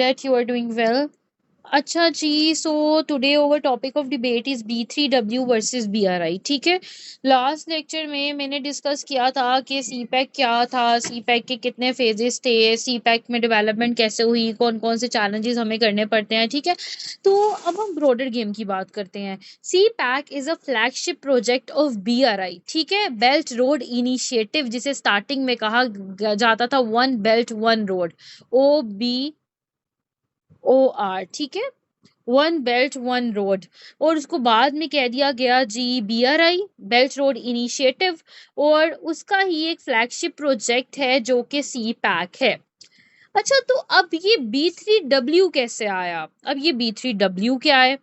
that you are doing well. अच्छा जी, so today our topic of debate is B3W versus BRI। ठीक है। Last lecture में मैंने डिस्कस किया था कि CPEC क्या था, CPEC के कितने फेजेस थे, CPEC में डेवलपमेंट कैसे हुई, कौन कौन से चैलेंजेस हमें करने पड़ते हैं। ठीक है। तो अब हम ब्रॉडर गेम की बात करते हैं। CPEC is a flagship project of BRI। ठीक है। बेल्ट रोड इनिशिएटिव, जिसे स्टार्टिंग में कहा जाता था one belt one road, OBOR। ठीक है। One belt one road. और उसको बाद में कह दिया गया जी BRI, बेल्ट रोड इनिशिएटिव। और उसका ही एक फ्लैगशिप प्रोजेक्ट है जो कि CPEC है। अच्छा, तो अब ये B3W कैसे आया? अब ये B3W क्या है?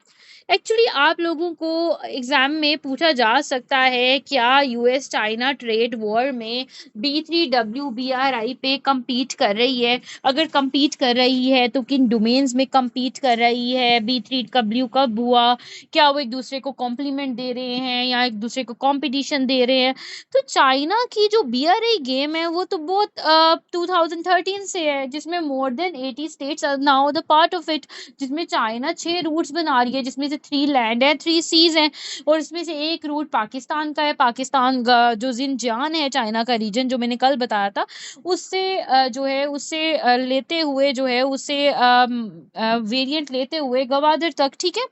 एक्चुअली आप लोगों को एग्जाम में पूछा जा सकता है, क्या US चाइना ट्रेड वॉर में B3W BRI पे compete कर रही है? अगर compete कर रही है तो किन डोमेन्स में compete कर रही है? B3W कब हुआ? क्या वो एक दूसरे को कॉम्प्लीमेंट दे रहे हैं या एक दूसरे को कंपटीशन दे रहे हैं? तो चाइना की जो BRI गेम है वो तो बहुत 2013 से है, जिसमें more than 80 states are now the part of it. जिसमें चाइना 6 रूट्स बना रही है, जिसमें से 3 लैंड है, 3 सीज हैं। और इसमें से एक रूट पाकिस्तान का है। पाकिस्तान का जो जिनजियान है, चाइना का रीजन जो मैंने कल बताया था, उससे जो है उससे लेते हुए जो है उससे वेरिएंट लेते हुए गवादर तक। ठीक है।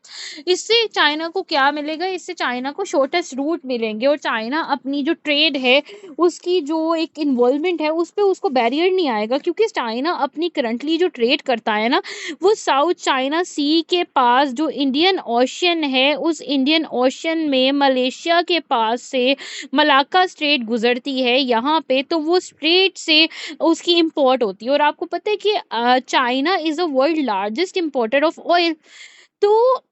इससे चाइना को क्या मिलेगा? इससे चाइना को शॉर्टेस्ट रूट मिलेंगे, और चाइना अपनी जो ट्रेड है उसकी जो एक इन्वॉल्वमेंट है उस पे उसको बैरियर नहीं आएगा, क्योंकि चाइना अपनी करंटली जो ट्रेड करता है ना, वो साउथ चाइना सी के पास जो इंडियन ओशियन है, उस इंडियन ओशियन में मलेशिया के पास से मलाक्का स्ट्रेट गुजरती है यहाँ पे, तो वो स्ट्रेट से उसकी इंपोर्ट होती है। और आपको पता है कि China is a world largest importer of oil. तो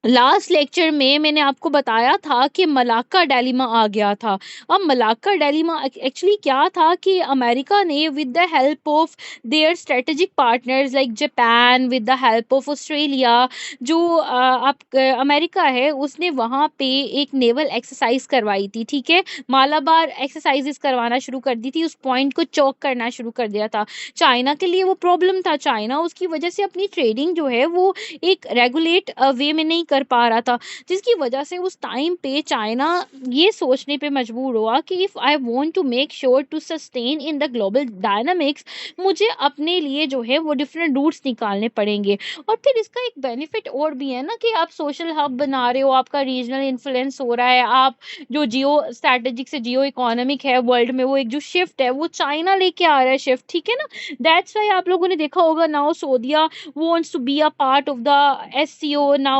लास्ट लेक्चर में मैंने आपको बताया था कि मलाक्का डायलेमा आ गया था। अब मलाक्का डायलेमा एक्चुअली क्या था कि अमेरिका ने with the help of their strategic partners like Japan, with the help of Australia, जो आप अमेरिका है, उसने वहाँ पे एक नेवल एक्सरसाइज करवाई थी। ठीक है। मालाबार एक्सरसाइजेस करवाना शुरू कर दी थी, उस पॉइंट को चौक करना शुरू कर दिया था। चाइना के लिए वो प्रॉब्लम था। चाइना उसकी वजह से अपनी ट्रेडिंग जो है वो एक रेगुलेट वे में नहीं कर पा रहा था, जिसकी वजह से उस टाइम पे चाइना ये सोचने पे मजबूर हुआ कि if I want to make sure to sustain in the global dynamics, मुझे अपने लिए जो है वो डिफरेंट रूट्स निकालने पड़ेंगे। और फिर इसका एक बेनिफिट और भी है ना, कि आप सोशल हब बना रहे हो, आपका रीजनल इन्फ्लुएंस हो रहा है, आप जो जियो स्ट्रैटेजिक से जियो इकोनॉमिक है वर्ल्ड में, वो एक जो शिफ्ट है वो चाइना लेके आ रहा है शिफ्ट। ठीक है ना। दैट्स वाई आप लोगों ने देखा होगा, now सऊदीया wants to be a part of the SCO now.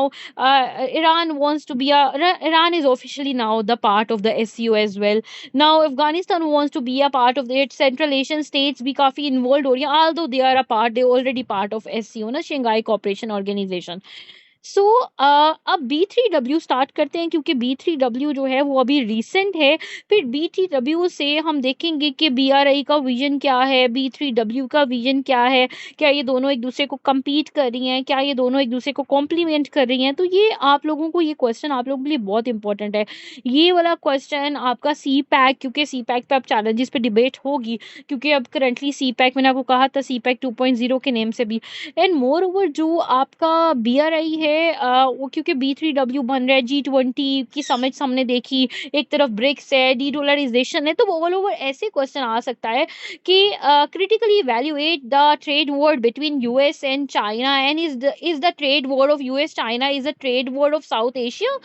Iran wants to be Iran is officially now the part of the SCO as well. Now Afghanistan wants to be a part of it. Central Asian states भी काफी involved हो रही हैं, although they are a part, they already part of SCO ना, Shanghai Cooperation Organization. सो अब B3W start करते हैं, क्योंकि B3W जो है वो अभी रिसेंट है। फिर B3W से हम देखेंगे कि BRI का विजन क्या है, B3W का विजन क्या है, क्या ये दोनों एक दूसरे को compete कर रही हैं, क्या ये दोनों एक दूसरे को कॉम्प्लीमेंट कर रही हैं। तो ये आप लोगों को, ये क्वेश्चन आप लोगों के लिए बहुत इंपॉर्टेंट है। ये वाला क्वेश्चन आपका CPEC, क्योंकि CPEC पे अब चैलेंजेस पे डिबेट होगी, क्योंकि अब करंटली CPEC मैंने आपको कहा था CPEC 2.0 के नेम से भी। एंड मोर ओवर जो आपका BRI है, वो क्योंकि B3W बन रहा है, G20 की समिट हमने देखी, एक तरफ ब्रिक्स है, डीडोलराइजेशन है, तो ऑल ओवर ऐसे क्वेश्चन आ सकता है कि critically evaluate the trade war between US and China, and is the trade war of US China is a trade war of south Asia,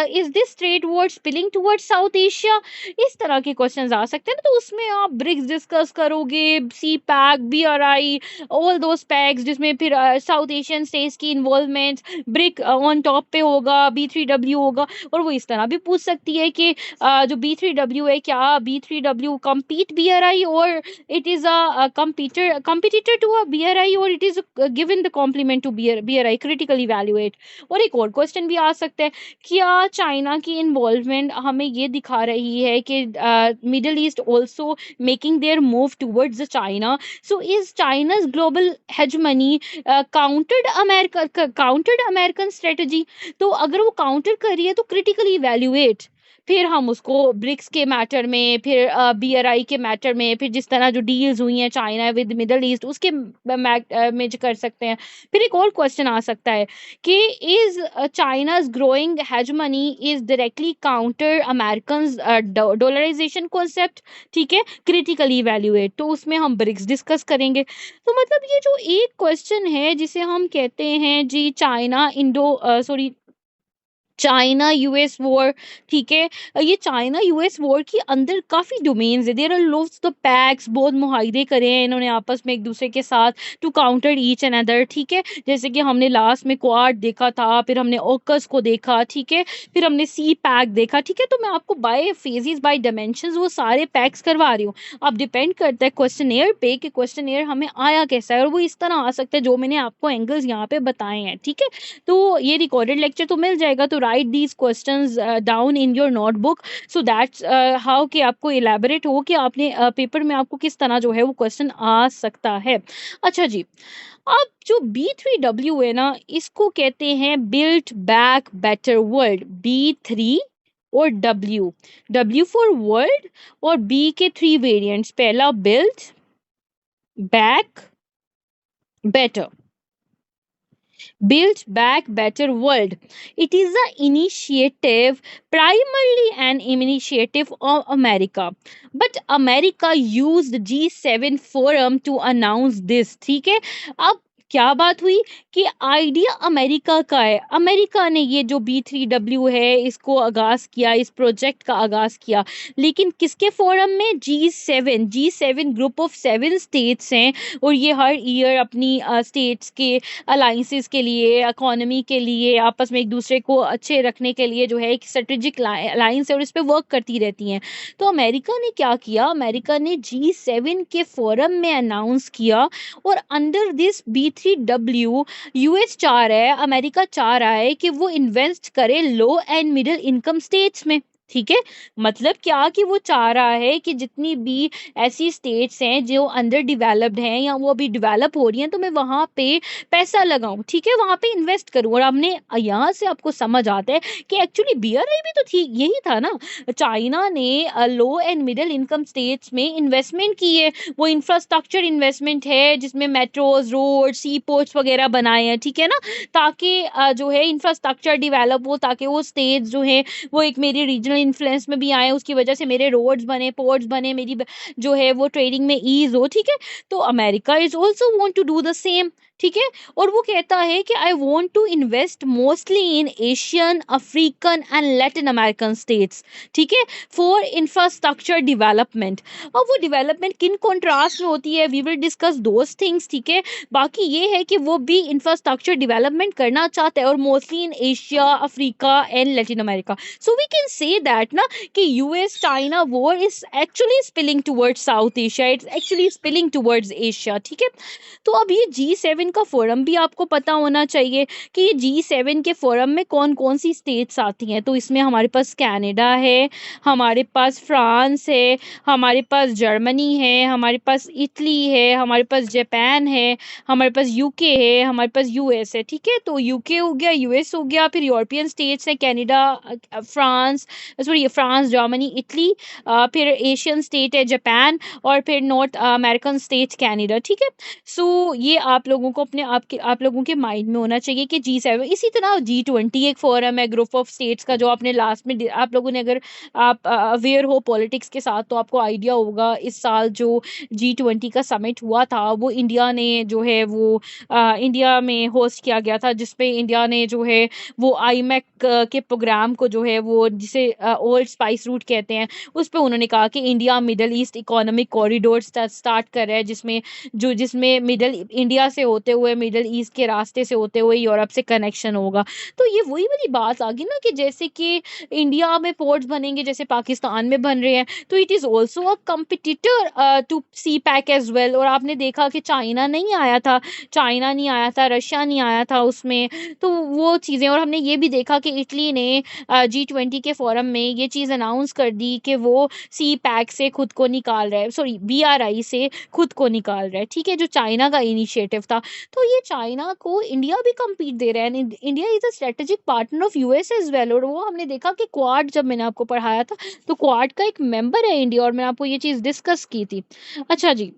is this trade war spilling towards South Asia. इस तरह के questions आ सकते हैं ना। तो उसमें आप BRICS discuss करोगे, CPEC, BRI, all those PACS, जिसमें फिर साउथ एशियन स्टेट्स की इन्वॉल्वमेंट, ब्रिक ऑन टॉप पे होगा, B3W होगा। और वो इस तरह भी पूछ सकती है कि जो B3W है, क्या B3W compete BRI, और it is a competitor to a BRI, और it is given the complement to BRI, critical evaluate। और एक और क्वेश्चन भी आ सकता है, क्या चाइना की इन्वॉल्वमेंट हमें ये दिखा रही है कि middle east also making their move towards China? So is China's global hegemony countered American strategy? तो अगर वो काउंटर कर रही है तो critically evaluate, फिर हम उसको ब्रिक्स के मैटर में, फिर BRI के मैटर में, फिर जिस तरह जो डील्स हुई हैं चाइना विद मिडल ईस्ट उसके में कर सकते हैं। फिर एक और क्वेश्चन आ सकता है कि is China's growing hegemony is directly counter Americans dollarisation concept, ठीक है, क्रिटिकली इवैल्यूएट, तो उसमें हम ब्रिक्स डिस्कस करेंगे। तो मतलब ये जो एक क्वेश्चन है जिसे हम कहते हैं जी चाइना चाइना यूएस वॉर, ठीक है, ये चाइना यूएस वॉर के अंदर काफी डोमेन्स है, there are lots of pacts, बहुत मुआहदे करे हैं इन्होंने आपस में एक दूसरे के साथ to counter each and other, ठीक है, जैसे कि हमने लास्ट में क्वाड देखा था, फिर हमने ओकस को देखा, ठीक है, फिर हमने सी पैक देखा, ठीक है, तो मैं आपको बाय फेजेस बाय डायमेंशंस वो सारे पैक्स करवा रही हूँ। अब डिपेंड करता है क्वेश्चन पे कि क्वेश्चन हमें आया कैसा है, और वो इस तरह आ सकता है जो मैंने आपको एंगल्स यहाँ पे बताए हैं, ठीक है। तो ये रिकॉर्डेड लेक्चर तो मिल जाएगा, तो right these questions down in your notebook, so that's how कि आपको इलेबोरेट हो कि आपने पेपर में आपको किस तरह जो है वो क्वेश्चन आ सकता है। अच्छा जी, अब जो B3W है ना, इसको कहते हैं built back better world. B3 और W फॉर वर्ल्ड, और B के 3 वेरिएंट्स, पहला built back better, Build Back Better World. It is an initiative, primarily an initiative of America. But America used G7 forum to announce this. ठीक है, अब क्या बात हुई कि आइडिया अमेरिका का है, अमेरिका ने ये जो B3W है इसको आगाज किया, इस प्रोजेक्ट का आगाज किया, लेकिन किसके फोरम में? G7 ग्रुप ऑफ 7 स्टेट्स हैं, और ये हर ईयर अपनी स्टेट्स के अलाइंसेस के लिए, इकोनॉमी के लिए, आपस में एक दूसरे को अच्छे रखने के लिए जो है एक स्ट्रेटेजिक अलाइंस है और इस पे वर्क करती रहती हैं। तो अमेरिका ने क्या किया, अमेरिका ने G7 के फोरम में अनाउंस किया, और अंडर दिस B3W यूएस चाह रहा है, अमेरिका चाह रहा है कि वो इन्वेस्ट करे लो एंड मिडिल इनकम स्टेट्स में, ठीक है। मतलब क्या कि वो चाह रहा है कि जितनी भी ऐसी स्टेट्स हैं जो अंडर डेवलप्ड हैं या वो अभी डेवलप हो रही हैं, तो मैं वहां पे पैसा लगाऊं, ठीक है, वहां पे इन्वेस्ट करूं। और हमने यहाँ से आपको समझ आता है कि एक्चुअली BRI भी तो ठीक यही था ना, चाइना ने लो एंड मिडिल इनकम स्टेट्स में इन्वेस्टमेंट की है, वो इंफ्रास्ट्रक्चर इन्वेस्टमेंट है जिसमें मेट्रोज, रोड, सी पोर्ट्स वगैरह बनाए हैं, ठीक है ना, ताकि जो है इंफ्रास्ट्रक्चर डेवलप हो, ताकि वो स्टेट्स जो है वो एक मेरी रीजनल इन्फ्लुएंस में भी आए, उसकी वजह से मेरे रोड्स बने, पोर्ट्स बने, मेरी जो है वो ट्रेडिंग में ईज हो, ठीक है। तो America is also want to do the same, ठीक है, और वो कहता है कि I want to invest mostly in Asian, African and Latin American states, ठीक है, फॉर इंफ्रास्ट्रक्चर डेवलपमेंट। अब वो डेवलपमेंट किन कॉन्ट्रास्ट में होती है, we will discuss those things, ठीक है। बाकी ये है कि वो भी इंफ्रास्ट्रक्चर डेवलपमेंट करना चाहता है, और mostly in Asia, Africa and Latin America. So we can say that ना कि US China war is actually spilling towards South Asia, it's actually spilling towards Asia, ठीक है। तो अब ये G7 का फोरम भी आपको पता होना चाहिए कि ये G7 के फोरम में कौन कौन सी स्टेट्स आती हैं। तो इसमें हमारे पास कनाडा है, हमारे पास फ्रांस है, हमारे पास जर्मनी है, हमारे पास इटली है, हमारे पास जापान है, हमारे पास यूके है, हमारे पास यूएस है, ठीक है। तो यूके हो गया, यूएस हो गया, फिर यूरोपियन स्टेट्स हैं, कनाडा, फ्रांस, जर्मनी, इटली, फिर एशियन स्टेट है जापान, और फिर नॉर्थ अमेरिकन स्टेट कनाडा, ठीक है। सो ये आप लोगों को आप लोगों के माइंड में होना चाहिए कि G7, इसी तरह G20 एक फोरम है ग्रुप ऑफ स्टेट्स का, जो आपने लास्ट में आप लोगों ने, अगर आप अवेयर हो पॉलिटिक्स के साथ तो आपको आइडिया होगा, इस साल जो G20 का समिट हुआ था वो इंडिया ने जो है वो इंडिया में होस्ट किया गया था, जिसपे इंडिया ने जो है वो आईमैक के प्रोग्राम को जो है वो, जिसे ओल्ड स्पाइस रूट कहते हैं, उस पर उन्होंने कहा कि India middle east economic corridor start कर रहा है, जिसमें मिडल इंडिया से होते हुए मिडल ईस्ट के रास्ते से होते हुए यूरोप से कनेक्शन होगा। तो ये वही वाली बात आ गई ना कि जैसे कि इंडिया में पोर्ट्स बनेंगे जैसे पाकिस्तान में बन रहे हैं, तो it is also a competitor to CPEC as well. और आपने देखा कि चाइना नहीं आया था, रशिया नहीं आया था उसमें, तो वो चीज़ें। और हमने ये भी देखा कि इटली ने G20 के फोरम में ये चीज़ अनाउंस कर दी कि वो सी पैक से खुद को निकाल रहा है, सॉरी BRI से खुद को निकाल रहा है, ठीक है, जो चाइना का इनिशिएटिव था। तो ये चाइना को इंडिया भी कम्पीट दे रहा है, India is a strategic partner of US as well. और वो हमने देखा कि क्वाड, जब मैंने आपको पढ़ाया था, तो क्वाड का एक मेंबर है इंडिया, और मैंने आपको ये चीज डिस्कस की थी। अच्छा जी,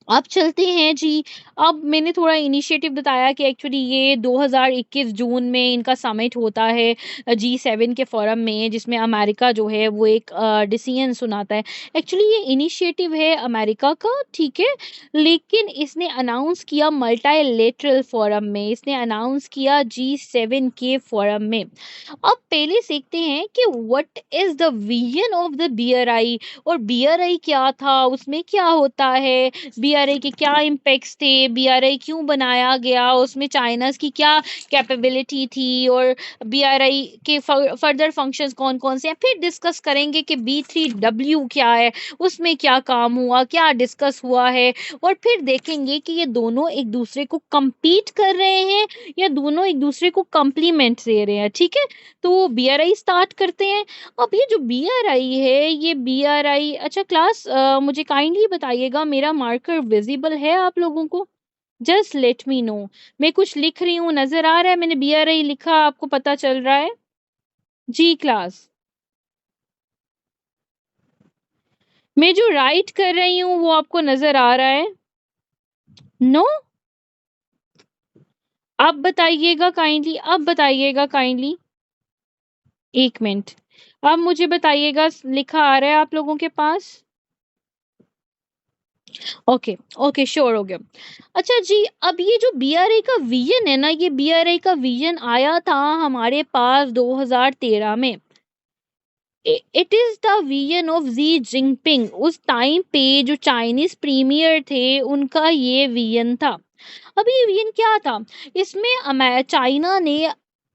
अब चलते हैं जी। अब मैंने थोड़ा इनिशिएटिव बताया कि एक्चुअली ये 2021 जून में इनका समिट होता है G7 के फोरम में, जिसमें अमेरिका जो है वो एक डिसीजन सुनाता है। एक्चुअली ये इनिशिएटिव है अमेरिका का, ठीक है, लेकिन इसने अनाउंस किया मल्टीलेटरल फोरम में, इसने अनाउंस किया G7 के फोरम में। अब पहले सीखते हैं कि what is the vision of the BRI, और BRI क्या था, उसमें क्या होता है, BRI के क्या इम्पैक्ट्स थे, BRI क्यों बनाया गया, उसमें चाइनास की क्या कैपेबिलिटी थी, और BRI के फर्दर फंक्शंस कौन कौन से हैं। फिर डिस्कस करेंगे कि B3W क्या है, उसमें क्या काम हुआ, क्या डिस्कस हुआ है, और फिर देखेंगे कि ये दोनों एक दूसरे को compete कर रहे हैं या दोनों एक दूसरे को कम्प्लीमेंट दे रहे हैं, ठीक है। तो BRI स्टार्ट करते हैं। अब ये जो BRI है, ये BRI, अच्छा क्लास मुझे काइंडली बताइएगा मेरा मार्कर विजिबल है आप लोगों को, जस्ट लेट मी नो। मैं कुछ लिख रही हूँ, नजर आ रहा है मैंने BRI लिखा, आपको पता चल रहा है जी क्लास? मैं जो राइट कर रही हूँ वो आपको नजर आ रहा है? नो? अब बताइएगा काइंडली, अब बताइएगा काइंडली, एक मिनट। अब मुझे बताइएगा, लिखा आ रहा है आप लोगों के पास? ओके ओके, श्योर हो गया। अच्छा जी, अब ये जो BRI का विजन है ना, ये BRI का विजन आया था हमारे पास 2013 में। It is the vision of Xi Jinping. उस टाइम पे जो चाइनीज प्रीमियर थे उनका ये विजन था। अब ये विजन क्या था, इसमें चाइना ने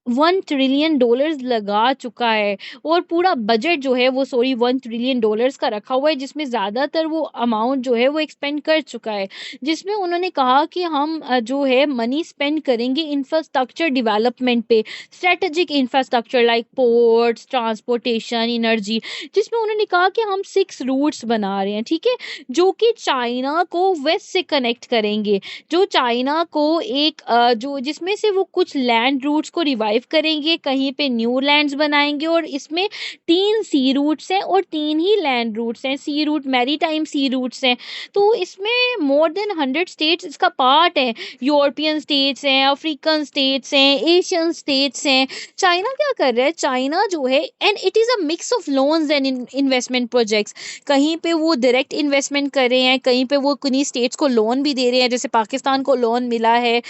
$1 ट्रिलियन लगा चुका है, और पूरा बजट जो है वो, सॉरी, $1 ट्रिलियन का रखा हुआ है, जिसमें ज्यादातर वो अमाउंट जो है वो एक्सपेंड कर चुका है। जिसमें उन्होंने कहा कि हम जो है मनी स्पेंड करेंगे इंफ्रास्ट्रक्चर डेवलपमेंट पे, strategic infrastructure like ports, transportation, energy. जिसमें उन्होंने कहा कि हम 6 रूट्स बना रहे हैं, ठीक है, जो कि चाइना को वेस्ट से कनेक्ट करेंगे, जो चाइना को एक जो जिसमें से वो कुछ लैंड रूट्स को रिवाइव करेंगे, कहीं पे न्यू लैंड्स बनाएंगे, और इसमें 3 सी रूट्स हैं और 3 ही लैंड रूट्स हैं, सी रूट, मैरीटाइम सी रूट्स हैं। तो इसमें मोर देन 100 स्टेट्स इसका पार्ट है, यूरोपियन स्टेट्स हैं, अफ्रीकन स्टेट्स हैं, एशियन स्टेट्स हैं। चाइना क्या कर रहा है, चाइना जो है, and it is a mix of loans and investment projects. कहीं पे वो डायरेक्ट इन्वेस्टमेंट कर रहे हैं, कहीं पे वो किन्हीं स्टेट्स को लोन भी दे रहे हैं, जैसे पाकिस्तान को लोन मिला है।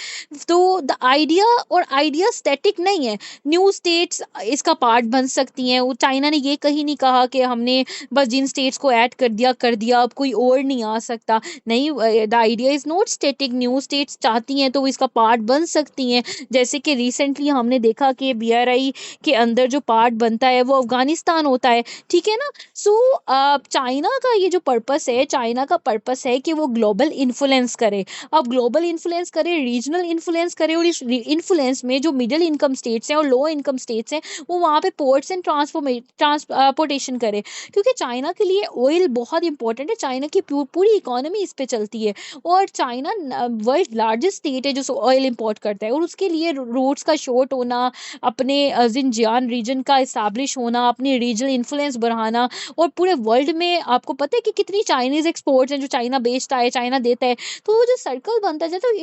तो द आइडिया, और आइडिया स्टैटिक नहीं है, न्यू स्टेट्स इसका पार्ट बन सकती हैं। वो चाइना ने ये कहीं नहीं कहा कि हमने बस जिन स्टेट्स को ऐड कर दिया अब कोई और नहीं आ सकता, नहीं। The idea is not static, new states चाहती हैं तो वो इसका पार्ट बन सकती हैं। जैसे कि रिसेंटली हमने देखा कि BRI के अंदर जो पार्ट बनता है वो अफगानिस्तान होता है, ठीक है ना। सो चाइना का ये जो पर्पस है, चाइना का पर्पस है कि वो ग्लोबल इन्फ्लुएंस करे। अब ग्लोबल इन्फ्लुएंस करे, रीजनल इन्फ्लुएंस करे, और इस इन्फ्लुएंस में जो मिडिल इनकम स्टेट्स हैं और लो इनकम स्टेट्स हैं, वो वहाँ पे पोर्ट्स एंड ट्रांसपोर्टेशन करे। क्योंकि चाइना के लिए ऑयल बहुत इंपॉर्टेंट है, चाइना की पूरी इकोनॉमी इस पे चलती है, और चाइना वर्ल्ड लार्जेस्ट स्टेट है जो ऑयल इंपोर्ट करता है, और उसके लिए रोड्स का शॉर्ट होना, अपने जिनजियान रीजन का इस्टेब्लिश होना, अपनी रीजनल इन्फ्लुएंस बढ़ाना, और पूरे वर्ल्ड में आपको पता है कि कितनी चाइनीज एक्सपोर्ट्स हैं जो चाइना बेचता है, चाइना देता है। तो वो जो सर्कल बनता है, तो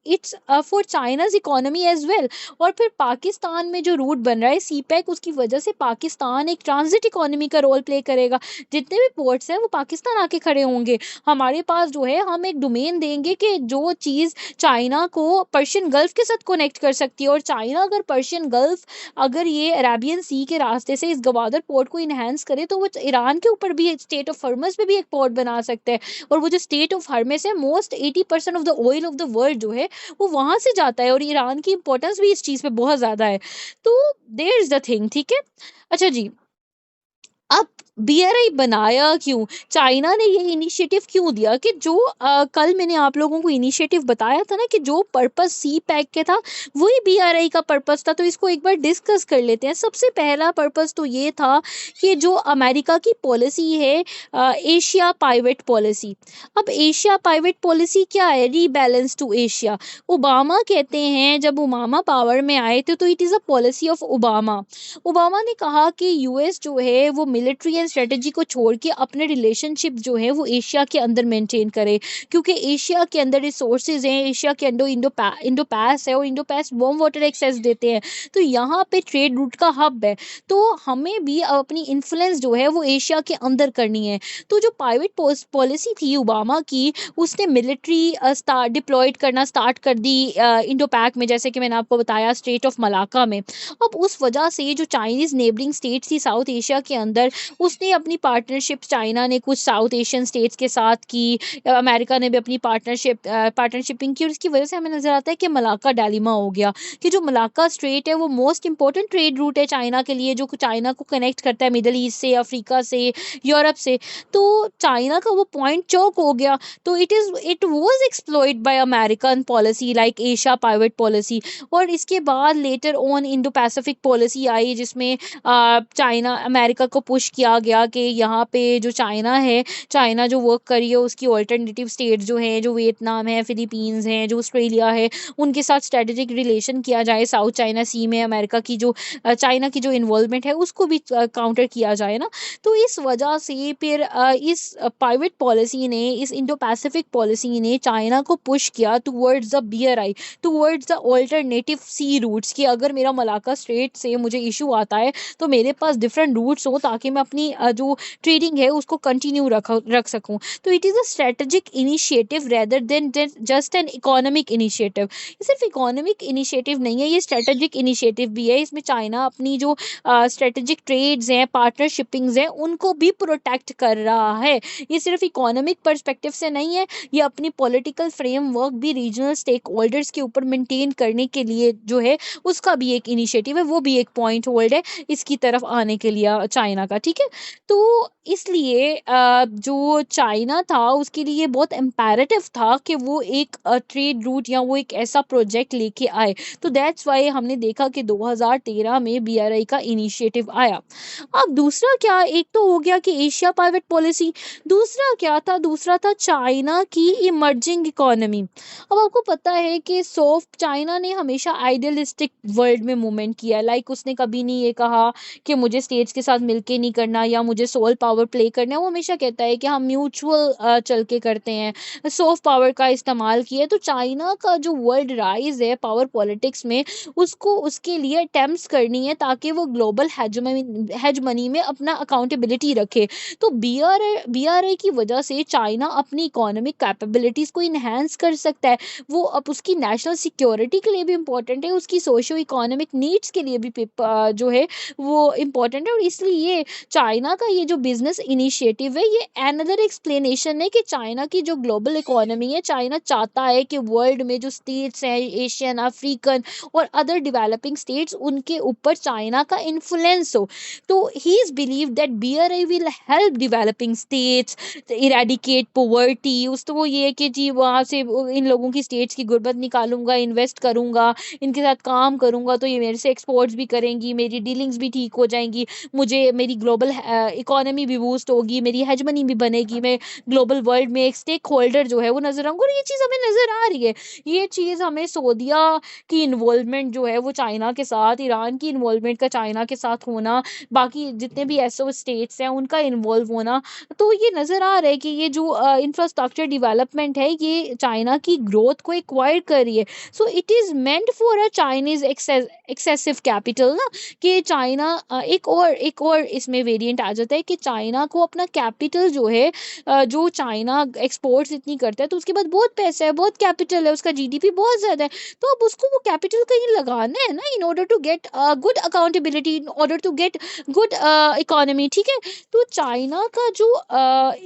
it's for China's economy as well. और फिर पाकिस्तान में जो रूट बन रहा है CPEC, उसकी वजह से पाकिस्तान एक ट्रांजिट इकोनॉमी का रोल प्ले करेगा। जितने भी पोर्ट्स हैं वो पाकिस्तान आके खड़े होंगे, हमारे पास जो है हम एक डोमेन देंगे कि जो चीज़ चाइना को पर्शियन गल्फ के साथ कनेक्ट कर सकती है, और चाइना अगर पर्शियन गल्फ, अगर ये अरेबियन सी के रास्ते से इस गवादर पोर्ट को इनहेंस करे, तो वो ईरान के ऊपर भी, स्टेट ऑफ हर्मस पे भी एक पोर्ट बना सकते हैं। और वो जो स्टेट ऑफ हर्मस है, most 80% of the oil of the world जो है वो वहां से जाता है, और ईरान की इंपॉर्टेंस भी इस चीज पे बहुत ज्यादा है। तो देयर इज द थिंग, ठीक है। अच्छा जी, अब बीआरआई बनाया क्यों, चाइना ने ये इनिशिएटिव क्यों दिया, कि जो कल मैंने आप लोगों को इनिशिएटिव बताया था ना कि जो पर्पस सी पैक के था वही बीआरआई का पर्पस था, तो इसको एक बार डिस्कस कर लेते हैं। सबसे पहला पर्पस तो ये था कि जो अमेरिका की पॉलिसी है, एशिया पाइवेट पॉलिसी। अब एशिया पाइवेट पॉलिसी क्या है, रीबैलेंस टू एशिया। ओबामा कहते हैं, जब ओबामा पावर में आए थे तो it is a policy of Obama. Obama ने कहा कि यूएस जो है वो मिलिट्री एंड स्ट्रेटजी को छोड़ के अपने रिलेशनशिप जो है वो एशिया के अंदर मेंटेन करे, क्योंकि एशिया के अंदर रिसोर्सेज हैं, एशिया के अंदर इंडो पैस है और इंडो पैस वार्म वाटर एक्सेस देते हैं, तो यहाँ पे ट्रेड रूट का हब है, तो हमें भी अपनी इन्फ्लुएंस जो है वो एशिया के अंदर करनी है। तो जो प्राइवेट पॉलिसी थी ओबामा की, उसने मिलिट्री डिप्लॉयड करना स्टार्ट कर दी इंडो पैक में, जैसे कि मैंने आपको बताया स्टेट ऑफ मलाका में। अब उस वजह से जो चाइनीज नेबरिंग स्टेट्स थी साउथ एशिया के अंदर, उसने अपनी पार्टनरशिप, चाइना ने कुछ साउथ एशियन स्टेट्स के साथ की, अमेरिका ने भी अपनी पार्टनरशिपिंग की, और इसकी वजह से हमें नजर आता है कि मलाका डायलेमा हो गया, कि जो मलाका स्ट्रेट है वो मोस्ट इंपॉर्टेंट ट्रेड रूट है चाइना के लिए, जो चाइना को कनेक्ट करता है मिडल ईस्ट से, अफ्रीका से, यूरोप से। तो चाइना का वो पॉइंट चौक हो गया, तो it was exploit by American policy like Asia pivot policy. और इसके बाद later on Indo Pacific policy आई, जिसमें चाइना अमेरिका को पुश किया गया कि यहाँ पे जो चाइना है, चाइना जो वर्क करी है उसकी ऑल्टरनेटिव स्टेट जो है, जो वियतनाम है, फिलीपींस है, जो ऑस्ट्रेलिया है, उनके साथ स्ट्रेटेजिक रिलेशन किया जाए, साउथ चाइना सी में अमेरिका की जो चाइना की जो इन्वॉल्वमेंट है उसको भी काउंटर किया जाए ना। तो इस वजह से फिर इस प्राइवेट पॉलिसी ने, इस इंडो पैसिफिक पॉलिसी ने चाइना को पुश किया towards the BRI, towards the alternative sea routes, कि अगर मेरा मलाका स्ट्रेट से मुझे इशू आता है तो मेरे पास डिफरेंट रूट्स हो, ताकि मैं अपनी जो ट्रेडिंग है उसको कंटिन्यू रख सकूं। तो it is a strategic initiative rather than just an economic initiative. ये सिर्फ इकोनॉमिक इनिशिएटिव नहीं है, ये स्ट्रेटेजिक इनिशिएटिव भी है। इसमें चाइना अपनी जो स्ट्रेटेजिक ट्रेड्स हैं, पार्टनरशिपिंग्स हैं, उनको भी प्रोटेक्ट कर रहा है। ये सिर्फ इकोनॉमिक पर्सपेक्टिव से नहीं है, ये अपनी पॉलिटिकल फ्रेमवर्क भी रीजनल स्टेक होल्डर्स के ऊपर मेंटेन करने के लिए जो है उसका भी एक इनिशिएटिव है, वो भी एक पॉइंट होल्ड है इसकी तरफ आने के लिए चाइना का। ठीक है, तो इसलिए जो चाइना था उसके लिए बहुत इम्पेरेटिव था कि वो एक ट्रेड रूट या वो एक ऐसा प्रोजेक्ट लेके आए। तो दैट्स वाई हमने देखा कि 2013 में बीआरआई का इनिशिएटिव आया। अब दूसरा क्या, एक तो हो गया कि एशिया पाइवेट पॉलिसी, दूसरा क्या था, दूसरा था चाइना की इमर्जिंग इकोनॉमी। अब आपको पता है कि सॉफ्ट चाइना ने हमेशा आइडियलिस्टिक वर्ल्ड में मूवमेंट किया है, लाइक उसने कभी नहीं ये कहा कि मुझे स्टेट्स के साथ मिलके नहीं करना या मुझे सोल पावर प्ले करना है। वो हमेशा कहता है कि हम म्यूचुअल चल के करते हैं, सॉफ्ट पावर का इस्तेमाल किया। तो चाइना का जो वर्ल्ड राइज है पावर पॉलिटिक्स में, उसको उसके लिए अटेम्प्ट्स करनी है ताकि वो ग्लोबल हेजमनी में अपना अकाउंटेबिलिटी रखे। तो बीआरआई की वजह से चाइना अपनी इकोनॉमिक कैपेबिलिटीज को इन्हेंस कर सकता है। वो अब उसकी नेशनल सिक्योरिटी के लिए भी इम्पोर्टेंट है, उसकी सोशो इकोनॉमिक नीड्स के लिए भी जो है वो इम्पोर्टेंट है। और इसलिए चाइना का ये जो बिजनेस इनिशिएटिव है, ये अनदर एक्सप्लेनेशन है कि चाइना की जो ग्लोबल इकोनॉमी है, चाइना चाहता है कि वर्ल्ड में जो स्टेट्स हैं, एशियन, अफ्रीकन और अदर डेवलपिंग स्टेट्स, उनके ऊपर चाइना का इन्फ्लुएंस हो। तो he is believe that BRI will help developing states eradicate poverty. उस तो वो ये है कि जी वहाँ से इन लोगों की स्टेट्स की गुर्बत निकालूंगा, इन्वेस्ट करूंगा, इनके साथ काम करूंगा, तो ये मेरे से एक्सपोर्ट्स भी करेंगी, मेरी डीलिंग्स भी ठीक हो जाएंगी, मुझे मेरी ग्लोबल इकोनॉमी भी बूस्ट होगी, मेरी हेजमनी भी बनेगी, मैं ग्लोबल वर्ल्ड में एक स्टेक होल्डर जो है वो नजर आऊंगा। और ये चीज़ हमें नजर आ रही है, ये चीज़ हमें सऊदीया की इन्वॉल्वमेंट जो है वो चाइना के साथ, ईरान की इन्वॉल्वमेंट का चाइना के साथ होना, बाकी जितने भी एसओ स्टेट्स हैं उनका इन्वॉल्व होना, तो ये नज़र आ रहा है कि ये जो इंफ्रास्ट्रक्चर डेवलपमेंट है ये चाइना की ग्रोथ को एक्वायर कर रही है। So it is meant for a Chinese excessive capital ना, कि चाइना एक और इसमें वेरिएंट आ जाता है कि चाइना को अपना कैपिटल जो है, जो चाइना एक्सपोर्ट्स इतनी करता है तो उसके बाद बहुत पैसा है, बहुत कैपिटल है, उसका जीडीपी बहुत ज़्यादा है, तो अब उसको वो कैपिटल कहीं लगाना है ना, in order to get good accountability, in order to get good economy. ठीक है, तो चाइना का जो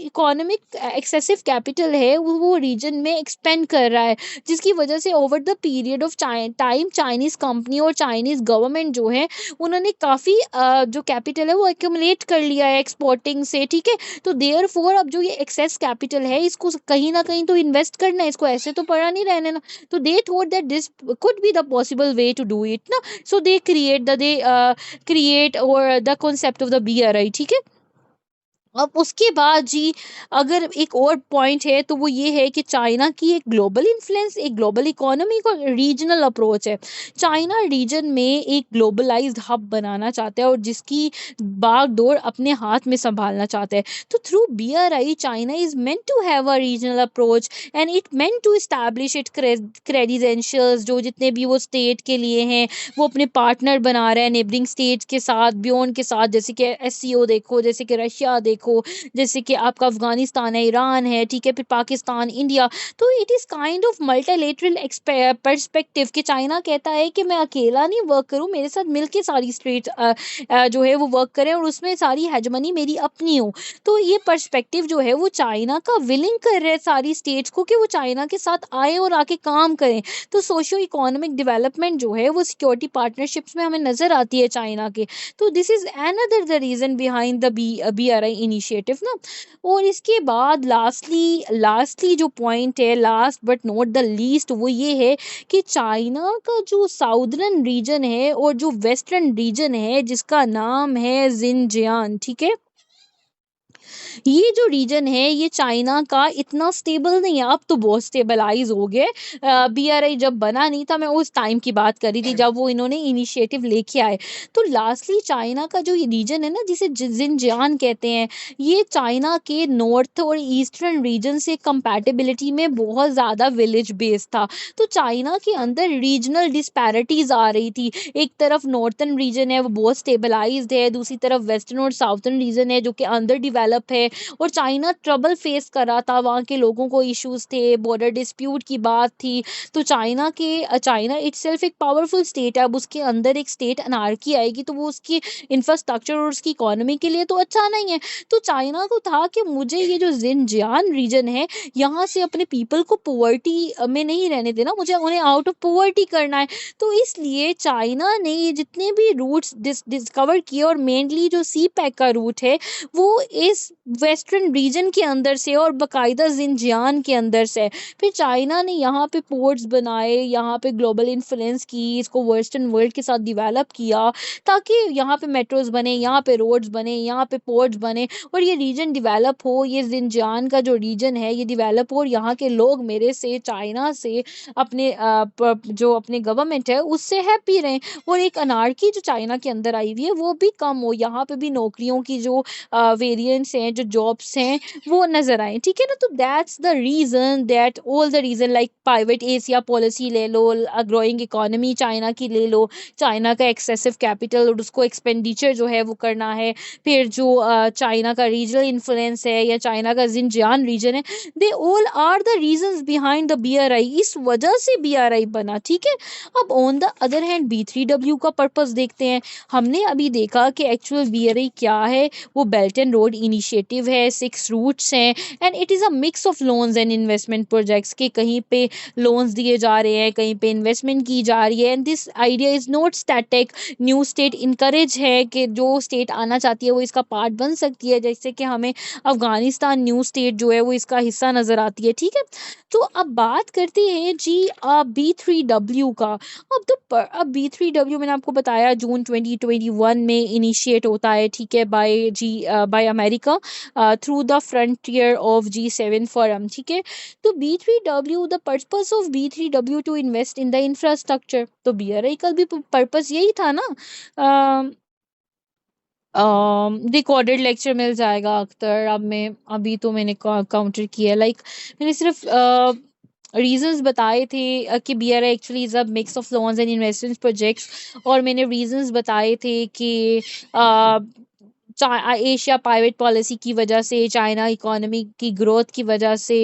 इकोनॉमिक एक्सेसिव कैपिटल है वो रीजन में एक्सपेंड कर रहा है, जिसकी वजह से over the period of time Chinese company और चाइनीज गवर्नमेंट जो है उन्होंने काफ़ी जो कैपिटल है वो एक्यूमुलेट कर लिया है एक्सपोर्टिंग से, ठीक है। तो देयर फोर अब जो ये एक्सेस कैपिटल है इसको कहीं ना कहीं तो इन्वेस्ट करना है, इसको ऐसे तो पड़ा नहीं रहने ना। तो they thought that this could be the possible way to do it ना। सो दे क्रिएट और the concept of the BRI, ठीक है। अब उसके बाद जी, अगर एक और पॉइंट है तो वो ये है कि चाइना की एक ग्लोबल इन्फ्लुएंस, एक ग्लोबल इकोनॉमी को रीजनल अप्रोच है। चाइना रीजन में एक ग्लोबलाइज्ड हब बनाना चाहता है और जिसकी बागडोर अपने हाथ में संभालना चाहता है। तो through BRI China is meant to have a regional approach and it meant to establish it credentials, जो जितने भी वो स्टेट के लिए हैं वो अपने पार्टनर बना रहे हैं नेबरिंग स्टेट्स के साथ, बियॉन्ड के साथ, जैसे कि SCO देखो, जैसे कि रशिया देखो, जैसे कि आपका अफगानिस्तान है, ईरान है, ठीक है, फिर पाकिस्तान, इंडिया। तो it is kind of multilateral perspective कि चाइना कहता है कि मैं अकेला नहीं वर्क करूं, मेरे साथ मिलके सारी स्टेट जो है वो वर्क करें और उसमें सारी हेजमनी मेरी अपनी हो। तो ये पर्सपेक्टिव जो है वो चाइना का विलिंग कर रहे हैं सारी स्टेट्स को कि वो चाइना के साथ आए और आके काम करें। तो सोशियो इकोनॉमिक डेवलपमेंट जो है वो सिक्योरिटी पार्टनरशिप्स में हमें नजर आती है चाइना के। तो this is another the reason behind the BRI initiative ना। और इसके बाद लास्टली जो पॉइंट है, last but not the least, वो ये है कि चाइना का जो साउदर्न रीजन है और जो वेस्टर्न रीजन है जिसका नाम है जिनजियान, ठीक है, ये जो रीजन है ये चाइना का इतना स्टेबल नहीं है। अब तो बहुत स्टेबलाइज हो गए। BRI जब बना नहीं था, मैं उस टाइम की बात कर रही थी जब वो इन्होंने इनिशिएटिव लेके आए। तो लास्टली चाइना का जो ये रीजन है ना जिसे जिनजियान कहते हैं, ये चाइना के नॉर्थ और ईस्टर्न रीजन से कंपैटिबिलिटी में बहुत ज़्यादा विलेज बेस्ड था। तो चाइना के अंदर रीजनल डिस्पैरिटीज आ रही थी। एक तरफ नॉर्थर्न रीजन है वो बहुत स्टेबलाइज्ड है, दूसरी तरफ वेस्टर्न और साउथर्न रीजन है जो कि अंडर डेवलप है। और चाइना ट्रबल फेस कर रहा था, वहाँ के लोगों को इश्यूज थे, बॉर्डर डिस्प्यूट की बात थी। तो चाइना इटसेल्फ एक पावरफुल स्टेट है। अब उसके अंदर एक स्टेट अनार्की आएगी तो वो उसकी इंफ्रास्ट्रक्चर और उसकी इकोनॉमी के लिए तो अच्छा नहीं है। तो चाइना को था कि मुझे ये जो जिनजियान रीजन है यहाँ से अपने पीपल को पोवर्टी में नहीं रहने देना, मुझे उन्हें आउट ऑफ पोवर्टी करना है। तो इसलिए चाइना ने ये जितने भी रूट्स डिस्कवर किए और मेनली जो सी पैक का रूट है वो इस वेस्टर्न रीजन के अंदर से और बकायदा जिनजियान के अंदर से। फिर चाइना ने यहाँ पे पोर्ट्स बनाए, यहाँ पे ग्लोबल इन्फ्लुएंस की, इसको वेस्टर्न वर्ल्ड के साथ डेवलप किया ताकि यहाँ पे मेट्रोज बने, यहाँ पे रोड्स बने, यहाँ पे पोर्ट्स बने और ये रीजन डेवलप हो। ये जिनजियान का जो रीजन है ये डेवलप हो और यहाँ के लोग मेरे से, चाइना से, अपने जो अपने गवर्नमेंट है उससे हैप्पी रहें और एक अनार्की जो चाइना के अंदर आई हुई है वो भी कम हो। यहाँ पे भी नौकरियों की जो वेरिएंट्स हैं, जो जॉब्स हैं वो नजर आए, ठीक है ना। तो that's the reason, that all the reason, like private Asia policy ले लो, ग्रोइंग इकोनॉमी चाइना की ले लो, चाइना का एक्सेसिव कैपिटल और उसको एक्सपेंडिचर जो है वो करना है, फिर जो चाइना का रीजनल इन्फ्लुएंस है या चाइना का जिनजियान रीजन है, they all are the reasons behind the BRI। इस वजह से BRI बना, ठीक है। अब on the other hand B3W का पर्पस देखते हैं। हमने अभी देखा कि एक्चुअल BRI क्या है। वो बेल्ट एंड रोड इनिशिएटिव है, 6 रूट्स हैं and it is a mix of loans and investment projects के कहीं पे लोन्स दिए जा रहे हैं, कहीं पे इन्वेस्टमेंट की जा रही है and this idea is not static. New state encourage है कि जो स्टेट आना चाहती है वो इसका पार्ट बन सकती है, जैसे कि हमें अफगानिस्तान न्यू स्टेट जो है वो इसका हिस्सा नज़र आती है, ठीक है। तो अब बात करते हैं जी B3W का। अब B3W मैंने आपको बताया जून 2021 में इनिशिएट होता है, ठीक है, by America through the frontier of G7 forum, ठीक है। तो B3W, the purpose of B3W to invest in the infrastructure. तो BRI का भी पर्पस यही था ना। रिकॉर्डेड लेक्चर मिल जाएगा अख्तर। अब मैं अभी तो मैंने काउंटर किया, लाइक मैंने सिर्फ रीजंस बताए थे कि BRI actually is a mix of loans and investment projects और मैंने रीजंस बताए थे कि एशिया पाइवेट पॉलिसी की वजह से, चाइना इकोनॉमी की ग्रोथ की वजह से,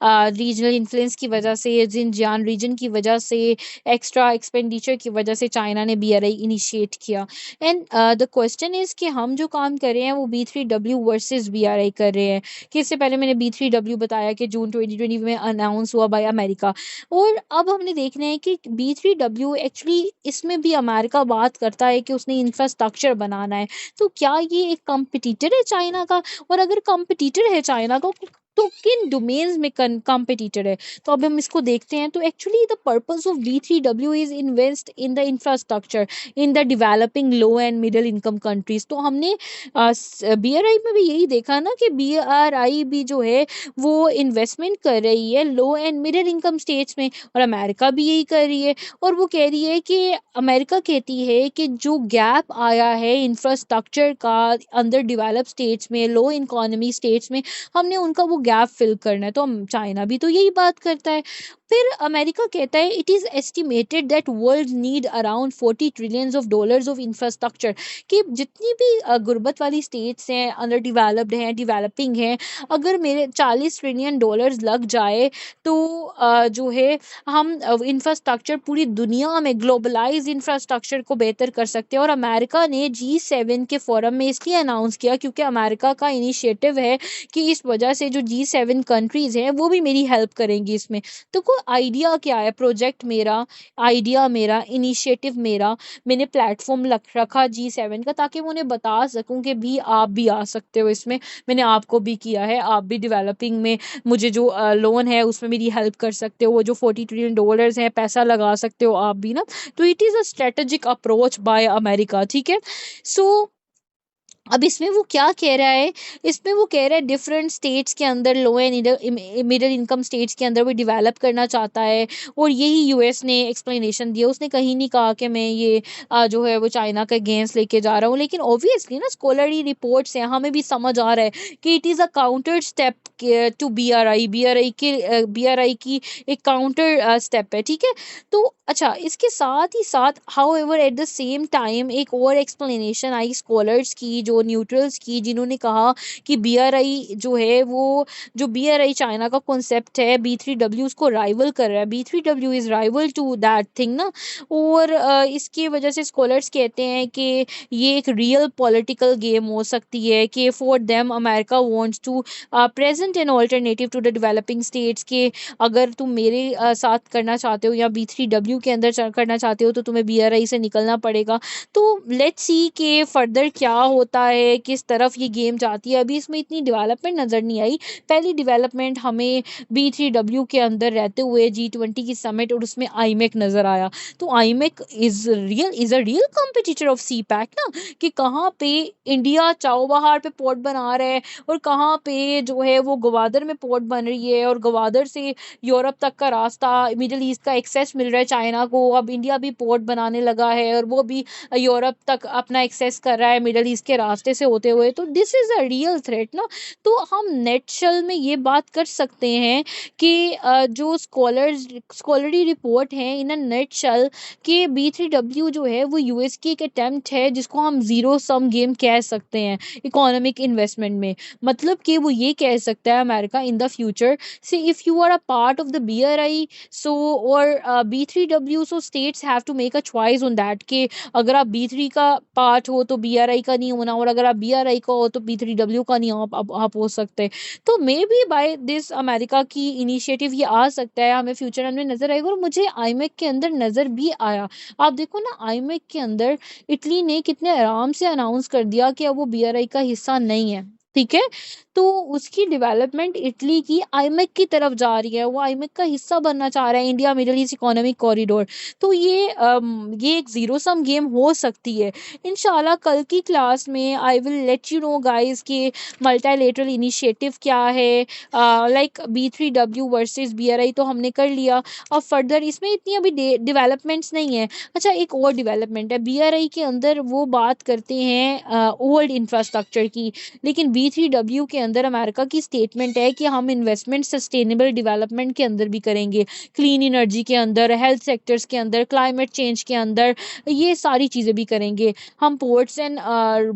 रीजनल इन्फ्लुएंस की वजह से, जिनजियान रीजन की वजह से, एक्स्ट्रा एक्सपेंडिचर की वजह से चाइना ने BRI इनिशिएट किया। एंड द क्वेश्चन इज कि हम जो काम कर रहे हैं वो B3W वर्सेस BRI कर रहे हैं। कि इससे पहले मैंने B3W बताया कि जून 2020 में अनाउंस हुआ बाय अमेरिका और अब हमने देखना है कि B3W एक्चुअली इसमें भी अमेरिका बात करता है कि उसने इंफ्रास्ट्रक्चर बनाना है। तो क्या ये एक कंपटीटर है चाइना का, और अगर कंपटीटर है चाइना का तो किन डोमेन्स में कंपटीटर है। तो अब हम इसको देखते हैं। तो actually the purpose of B3W is invest in the infrastructure in the developing low and middle income countries. तो हमने BRI में भी यही देखा ना कि BRI भी जो है वो इन्वेस्टमेंट कर रही है लो एंड मिडिल इनकम स्टेट्स में, और अमेरिका भी यही कर रही है। और वो कह रही है कि अमेरिका कहती है कि जो गैप आया है इंफ्रास्ट्रक्चर का अंदर डेवलप स्टेट्स में, लो इकोनॉमी स्टेट्स में, हमने उनका वो गैप फिल करना है। तो चाइना भी तो यही बात करता है। फिर अमेरिका कहता है it is estimated that world need around 40 trillions of dollars of infrastructure, कि जितनी भी गुर्बत वाली स्टेट्स हैं, अंडर डेवलप्ड हैं, डेवलपिंग हैं, अगर मेरे 40 ट्रिलियन डॉलर्स लग जाए तो जो है हम इंफ्रास्ट्रक्चर पूरी दुनिया में ग्लोबलाइज इंफ्रास्ट्रक्चर को बेहतर कर सकते हैं। और अमेरिका ने G7 के फोरम में इसलिए अनाउंस किया क्योंकि अमेरिका का इनिशिएटिव है कि इस वजह से जो G7 कंट्रीज हैं वो भी मेरी हेल्प करेंगी इसमें। तो कोई आइडिया क्या है, प्रोजेक्ट मेरा, आइडिया मेरा, इनिशिएटिव मेरा, मैंने प्लेटफॉर्म रखा G7 का ताकि मैं उन्हें बता सकूं कि भी आप भी आ सकते हो इसमें, मैंने आपको भी किया है, आप भी डेवलपिंग में मुझे जो लोन है उसमें मेरी हेल्प कर सकते हो, वो जो 40 ट्रिलियन डॉलर्स है पैसा लगा सकते हो आप भी ना। तो it is a strategic approach by America, ठीक है। सो अब इसमें वो क्या कह रहा है, इसमें वो कह रहा है डिफरेंट स्टेट्स के अंदर, लो एंड मिडिल इनकम स्टेट्स के अंदर वो डेवलप करना चाहता है। और यही यूएस ने एक्सप्लेनेशन दिया, उसने कहीं नहीं कहा कि मैं ये जो है वो चाइना का अगेंस्ट लेके जा रहा हूँ। लेकिन ऑब्वियसली ना स्कॉलरली रिपोर्ट्स हैं, हमें भी समझ आ रहा है कि it is a counter step to BRI की एक काउंटर स्टेप है, ठीक है। तो अच्छा, इसके साथ ही साथ how ever at the same time एक और एक्सप्लेनेशन आई स्कॉलर्स की, जो न्यूट्रल्स की, जिन्होंने कहा कि BRI जो है वो, जो BRI चाइना का कॉन्सेप्ट है B3W उसको राइवल कर रहा है, B3W is rival to that thing ना। और इसकी वजह से स्कॉलर्स कहते हैं कि ये एक रियल पॉलिटिकल गेम हो सकती है कि for them America wants to present an alternative to the developing states, के अगर तुम मेरे साथ करना चाहते हो या B3W के अंदर करना चाहते हो तो तुम्हें BRI से निकलना पड़ेगा। तो लेट्स सी के फर्दर क्या होता है, किस तरफ ये गेम जाती है। अभी इसमें इतनी डेवलपमेंट नज़र नहीं आई। पहली डेवलपमेंट हमें B3W के अंदर रहते हुए G20 की समिट और उसमें IMEC नज़र आया। तो IMEC is a real competitor of CPEC ना, कि कहाँ पे इंडिया चाओबहार पे पोर्ट बना रहा है और कहाँ पे जो है वो गवादर में पोर्ट बन रही है, और गवादर से यूरोप तक का रास्ता, मिडिल ईस्ट का एक्सेस मिल रहा है चाइना को। अब इंडिया भी पोर्ट बनाने लगा है और वो भी यूरोप तक अपना एक्सेस कर रहा है मिडिल ईस्ट के रास्ते से होते हुए। तो this is a real threat ना। तो हम नेटशल में ये बात कर सकते हैं कि जो स्कॉलरी रिपोर्ट है इन अ नेटशल, कि B3W जो है वो यूएस की एक अटेम्प्ट है जिसको हम जीरो सम गेम कह सकते हैं इकोनॉमिक इन्वेस्टमेंट में। मतलब कि वो ये कह सकता है America in the future say, if you are a part of the BRI so और B3W, so states have to make a choice on that, कि अगर आप B3 का पार्ट हो तो BRI का नहीं होना, और अगर आप BRI का हो तो B3W का नहीं आप हो सकते। तो maybe by this America की इनिशिएटिव ये आ सकता है, हमें फ्यूचर में नजर आएगा। और मुझे IMEC के अंदर नजर भी आया। आप देखो ना IMEC के अंदर इटली ने कितने आराम से अनाउंस कर दिया कि अब वो BRI का हिस्सा नहीं है, ठीक है। तो उसकी डेवलपमेंट इटली की IMEC की तरफ जा रही है, वो IMEC का हिस्सा बनना चाह रहा है, India middle east economic corridor. तो ये एक जीरो सम गेम हो सकती है। इंशाल्लाह कल की क्लास में I will let you know guys कि मल्टीलेटरल इनिशिएटिव क्या है, लाइक B3W वर्सेस BRI तो हमने कर लिया। अब फर्दर इसमें इतनी अभी डेवलपमेंट्स नहीं है। अच्छा, एक और डेवलपमेंट है BRI के अंदर, वो बात करते हैं ओल्ड इंफ्रास्ट्रक्चर की, लेकिन B3W के अंदर अमेरिका की स्टेटमेंट है कि हम इन्वेस्टमेंट सस्टेनेबल डेवलपमेंट के अंदर भी करेंगे, क्लीन एनर्जी के अंदर, हेल्थ सेक्टर्स के अंदर, क्लाइमेट चेंज के अंदर, ये सारी चीज़ें भी करेंगे। हम पोर्ट्स एंड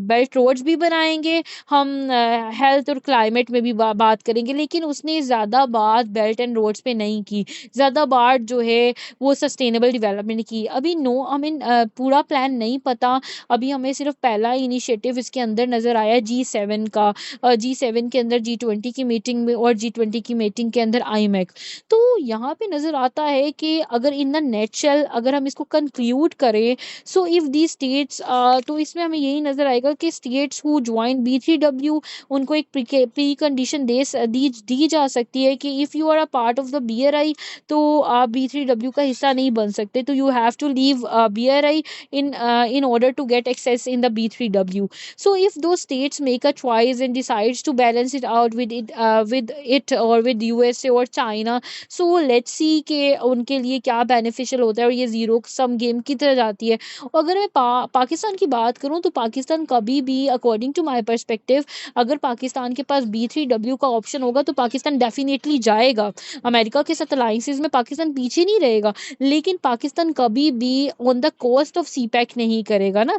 बेल्ट रोड्स भी बनाएंगे, हम हेल्थ और क्लाइमेट में भी बात करेंगे। लेकिन उसने ज़्यादा बात बेल्ट एंड रोड्स पे नहीं की, ज़्यादा बात जो है वो सस्टेनेबल डेवलपमेंट की। अभी हमें पूरा प्लान नहीं पता, अभी हमें सिर्फ पहला इनिशिएटिव इसके अंदर नज़र आया G7 का, G7 लंदन के अंदर G20 की मीटिंग में और G20 की मीटिंग के अंदर IMEC। तो यहाँ पे नजर आता है कि अगर इन द नेटशेल अगर हम इसको कंक्लूड करें, सो इफ दी स्टेट्स, तो इसमें हमें यही नजर आएगा कि स्टेट्स हु ज्वाइन B3W उनको एक प्री कंडीशन दी जा सकती है कि if you are a part of the BRI तो आप B3W का हिस्सा नहीं बन सकते, तो you have to leave BRI in order to get access in the B3W. So if those states make a choice and decides to balance it out with it or with USA or China, so let's see कि उनके लिए क्या beneficial होता है और ये zero sum game की तरह जाती है। और अगर मैं पाकिस्तान की बात करूं तो पाकिस्तान कभी भी अकॉर्डिंग टू माय पर्सपेक्टिव, अगर पाकिस्तान के पास B3W का ऑप्शन होगा तो पाकिस्तान डेफिनेटली जाएगा। अमेरिका के साथ अलायंसेस में पाकिस्तान पीछे नहीं रहेगा, लेकिन पाकिस्तान कभी भी on the cost of CPEC नहीं करेगा ना।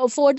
For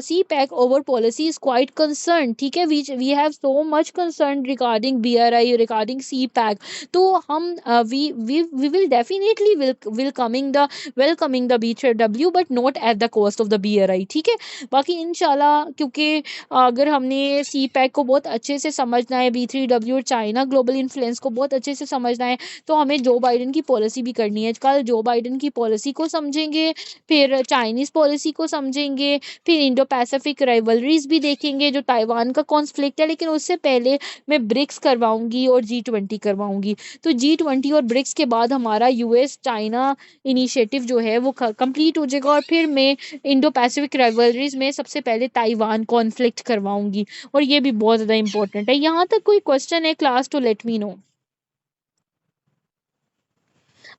CPEC over policy is quite concern, ठीक है, we have so much concern regarding BRI regarding CPEC। तो हम we will definitely welcoming the B3W but not at the cost of the BRI, ठीक है। बाकी इंशाल्लाह, क्योंकि अगर हमने CPEC को बहुत अच्छे से समझना है, B3W और चाइना ग्लोबल इन्फ्लुएंस को बहुत अच्छे से समझना है, तो हमें जो बाइडेन की पॉलिसी भी करनी है। कल जो बाइडेन की पॉलिसी को समझेंगे, फिर चाइनीज पॉलिसी को समझेंगे, फिर इंडो पैसिफिक राइवलरीज भी देखेंगे, जो ताइवान का कॉन्फ्लिक्ट है। लेकिन उससे पहले मैं ब्रिक्स करवाऊंगी और G20 करवाऊंगी। तो G20 और ब्रिक्स के बाद हमारा US चाइना इनिशिएटिव जो है वो कंप्लीट हो जाएगा, और फिर मैं इंडो पैसिफिक राइवलरीज में सबसे पहले ताइवान कॉन्फ्लिक्ट करवाऊंगी, और ये भी बहुत ज़्यादा इंपॉर्टेंट है। यहाँ तक कोई क्वेश्चन है क्लास, तो let me know.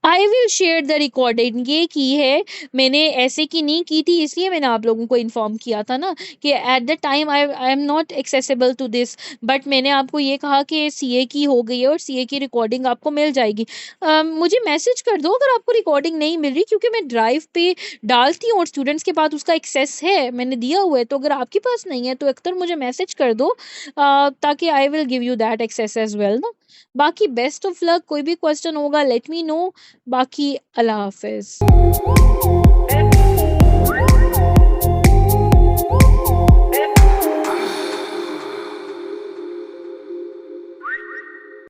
I will share the recording, ये की है मैंने, ऐसे की नहीं की थी, इसलिए मैंने आप लोगों को इन्फॉर्म किया था ना कि at the time I am not accessible to this, but मैंने आपको ये कहा कि CA की हो गई है और CA की रिकॉर्डिंग आपको मिल जाएगी। मुझे मैसेज कर दो अगर आपको रिकॉर्डिंग नहीं मिल रही, क्योंकि मैं ड्राइव पे डालती हूँ और स्टूडेंट्स के पास उसका एक्सेस है, मैंने दिया हुआ है। तो अगर आपके पास नहीं है तो अख्तर मुझे मैसेज कर दो, ताकि I will give you that access as well ना। बाकी बेस्ट ऑफ लक, कोई भी क्वेश्चन होगा लेट मी नो। बाकी अल्लाह हाफिज।